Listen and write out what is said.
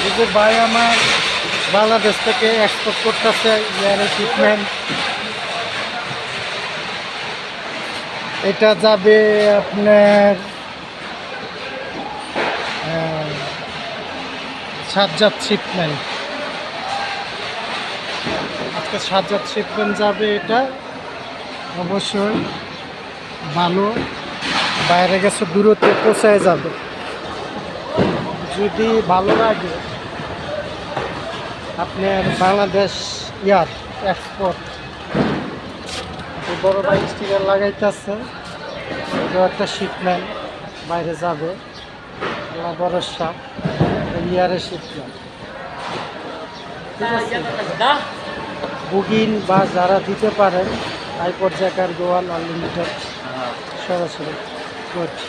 এই যে ভাই আমার বাংলাদেশ থেকে এক্সপোর্ট করতেছে ইয়ার ইকুইপমেন্ট। এটা যাবে আপনার সাজ্জাদ শিপমেন্ট। আজকে সাজ্জাদ শিপমেন্ট যাবে। এটা অবশ্যই ভালো, বাইরে গেছে দূরত্বে পৌঁছায় যাবে। যদি ভালো লাগে আপনার বাংলাদেশ ইয়ার এক্সপোর্ট, বড় ভাই স্টিকার লাগাইতেছে। এটাও একটা শিপমেন্ট বাইরে যাবে, আল্লাহ ভরসা। ইয়ারের শিপমেন্ট ঠিক আছে। বুকিং বা যারা দিতে পারেন হাই পর্যায়কার গোয়াল আনলিমিটেড সরাসরি করছি।